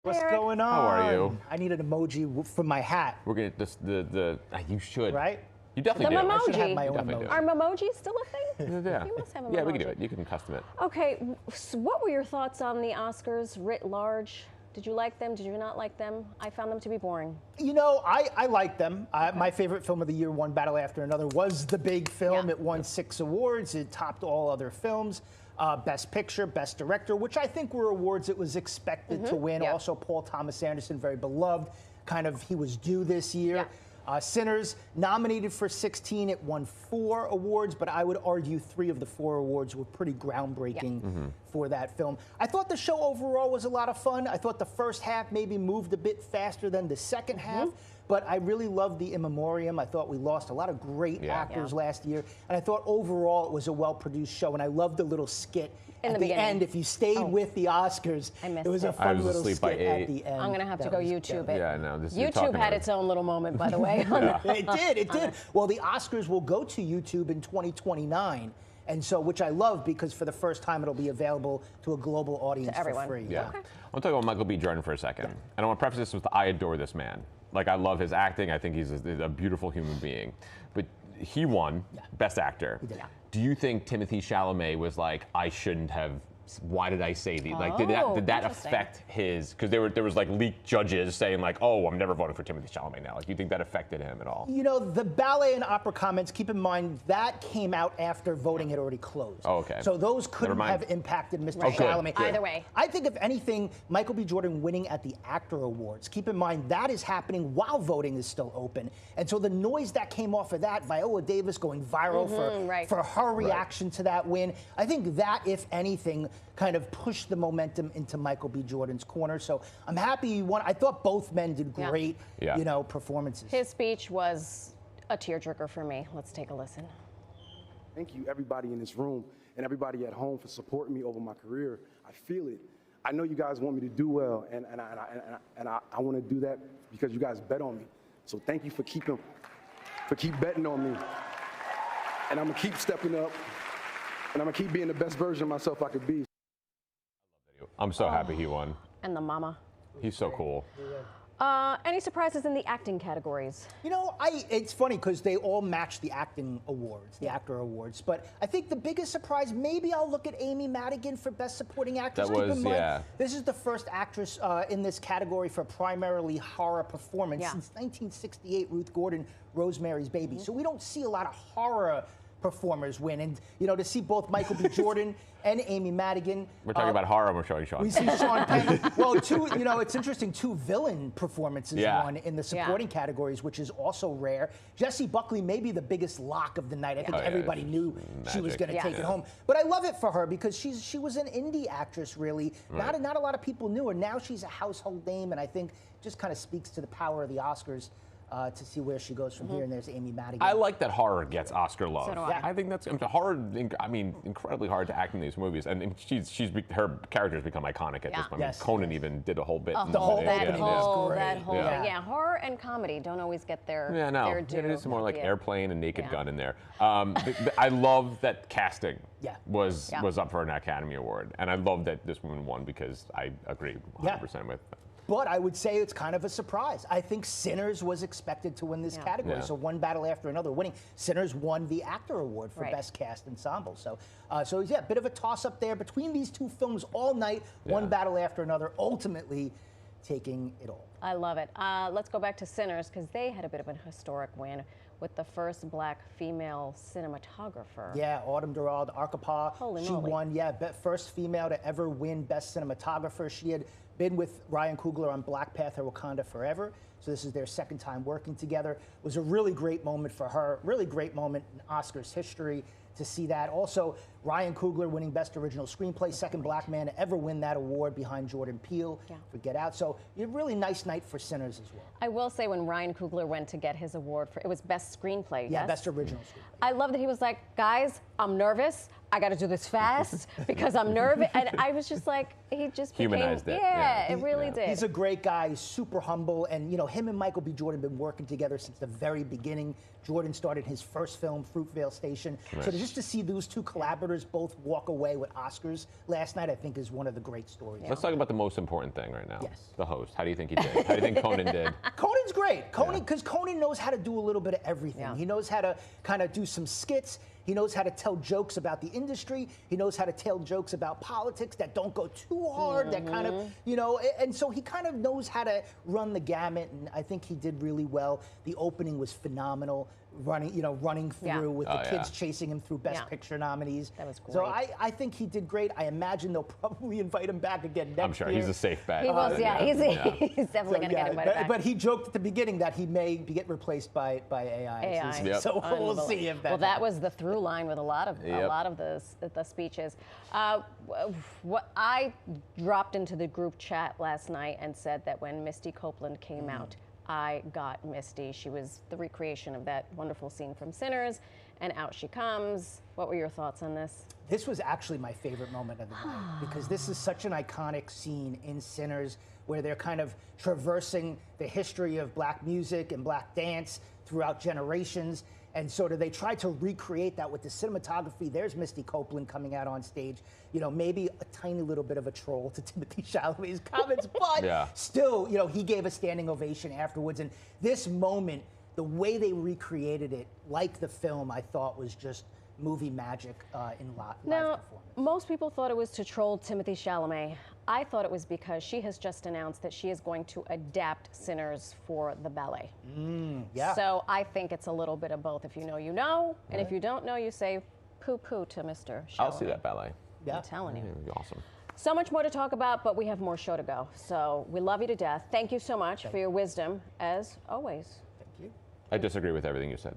What's Erik. going on? How are you? I need an emoji for my hat. We're gonna you should. Right? You definitely The do. I should have emoji. my own Definitely emoji. do. Are memojis still a thing? Yeah. You must have a Yeah, we can do memoji. it. You can custom it. Okay, so what were your thoughts on the Oscars writ large? Did you like them? Did you not like them? I found them to be boring. You know, I like them. My favorite film of the year, One Battle After Another, was the big film. Yeah. It won 6 awards. It topped all other films. Best Picture, Best Director, which I think were awards it was expected to win. Yeah. Also, Paul Thomas Anderson, very beloved. Kind of, he was due this year. Yeah. Sinners, nominated for 16. It won 4 awards, but I would argue 3 of the 4 awards were pretty groundbreaking for that film. I thought the show overall was a lot of fun. I thought the first half maybe moved a bit faster than the second half, but I really loved the In Memoriam. I thought we lost a lot of great actors last year, and I thought overall it was a well-produced show, and I loved the little skit In at the the end. If you stayed with the Oscars, I missed it was a it. I fun was little asleep by skit at 8. the end. I'm gonna have to That go was YouTube good. it. Yeah, no, this you're YouTube talking had about its own little moment, by the way. It did. Well, the Oscars will go to YouTube in 2029, and so which I love because for the first time it'll be available to a global audience everyone. for free. Yeah. I'll talk about Michael B. Jordan for a second. And I want to preface this with I adore this man. Like, I love his acting. I think he's a beautiful human being. But he won Best Actor. Do you think Timothée Chalamet was like, I shouldn't have? Why did I say these? Like, did that interesting. affect his? Because there was like leaked judges saying like, oh, I'm never voting for Timothée Chalamet now. Like, do you think that affected him at all? You know, the ballet and opera comments, keep in mind, that came out after voting had already closed. Oh, okay. So those couldn't mind. have impacted Mr. Right. Chalamet. Good. Either way. I think, if anything, Michael B. Jordan winning at the Actor Awards, keep in mind, that is happening while voting is still open. And so the noise that came off of that, Viola Davis going viral for her reaction to that win, I think that, if anything, kind of pushed the momentum into Michael B. Jordan's corner. So I'm happy he won. I thought both men did great, you know, performances. His speech was a tearjerker for me. Let's take a listen. Thank you, everybody in this room and everybody at home, for supporting me over my career. I feel it. I know you guys want me to do well, and I want to do that because you guys bet on me. So thank you for keep betting on me. And I'm gonna keep stepping up, and I'm gonna keep being the best version of myself I could be. I'm so happy he won. And the mama. He's so cool. Any surprises in the acting categories? You know, it's funny because they all match the acting awards, the actor awards. But I think the biggest surprise, maybe I'll look at Amy Madigan for Best Supporting Actress. That Keep was, in mind, yeah. this is the first actress in this category for primarily horror performance since 1968, Ruth Gordon, Rosemary's Baby. So we don't see a lot of horror performers win. And, you know, to see both Michael B. Jordan and Amy Madigan. We're talking about horror, and we're showing Sean. We see Sean Penn. Well, you know, it's interesting, 2 villain performances won in the supporting categories, which is also rare. Jessie Buckley may be the biggest lock of the night. I think everybody knew she was going to take it home. But I love it for her because she was an indie actress, really. Not a lot of people knew her. Now she's a household name, and I think just kind of speaks to the power of the Oscars. To see where she goes from here, and there's Amy Madigan. I like that horror gets Oscar love. So do I. I think that's horror. I mean, incredibly hard to act in these movies, and her characters become iconic at this point. I mean, Conan even did a whole bit. The whole that opening whole, is great. that whole thing. Horror and comedy don't always get their due. It is more like Airplane and Naked Gun in there. But I love that casting was up for an Academy Award, and I love that this woman won because I agree 100% with. But I would say it's kind of a surprise. I think Sinners was expected to win this category. So One Battle After Another winning. Sinners won the Actor Award for Best Cast Ensemble. So, a bit of a toss-up there between these 2 films all night. One Battle After Another, ultimately taking it all. I love it. Let's go back to Sinners, because they had a bit of a historic win with the first Black female cinematographer. Yeah, Autumn Durald Arkapaw. Holy she moly. won, first female to ever win Best Cinematographer. She had been with Ryan Coogler on Black Panther Wakanda Forever. So this is their second time working together. It was a really great moment for her, really great moment in Oscars history to see that. Also, Ryan Coogler winning Best Original Screenplay, second Black man to ever win that award behind Jordan Peele for Get Out. So a really nice night for Sinners as well. I will say, when Ryan Coogler went to get his award it was Best Screenplay, Yeah, Best Original Screenplay. I love that he was like, guys, I'm nervous. I got to do this fast because I'm nervous. And I was just like, he just humanized became, it. Yeah, it really did. He's a great guy. He's super humble. And, you know, him and Michael B. Jordan have been working together since the very beginning. Jordan started his first film, Fruitvale Station. So just to see those 2 collaborators supporters both walk away with Oscars last night, I think is one of the great stories. Let's talk about the most important thing right now. Yes. The host. How do you think he did? How do you think Conan did? Conan's great. Because Conan knows how to do a little bit of everything. Yeah. He knows how to kind of do some skits. He knows how to tell jokes about the industry. He knows how to tell jokes about politics that don't go too hard, that kind of, and so he kind of knows how to run the gamut, and I think he did really well. The opening was phenomenal, running through with the kids chasing him through Best Picture nominees. That was great. So I think he did great. I imagine they'll probably invite him back again next year. I'm sure he's a safe bet. He was, he's definitely going to get invited back. But he joked at the beginning that he may get replaced by AI. So we'll see if that. Well, that was the through line with a lot of the speeches. What I dropped into the group chat last night and said that when Misty Copeland came out, I got Misty. She was the recreation of that wonderful scene from Sinners, and out she comes. What were your thoughts on this? This was actually my favorite moment of the night because this is such an iconic scene in Sinners where they're kind of traversing the history of black music and black dance throughout generations. And sort of they tried to recreate that with the cinematography. There's Misty Copeland coming out on stage. Maybe a tiny little bit of a troll to Timothée Chalamet's comments, but still, he gave a standing ovation afterwards. And this moment, the way they recreated it, like the film, I thought was just movie magic in live performance. Most people thought it was to troll Timothée Chalamet. I thought it was because she has just announced that she is going to adapt Sinners for the ballet. So I think it's a little bit of both. If you know, you know. And if you don't know, you say poo-poo to Mr. Chalamet. I'll see that ballet. I'm telling you. It'd be awesome. So much more to talk about, but we have more show to go. So we love you to death. Thank you so much for your wisdom, as always. Thank you. I disagree with everything you said.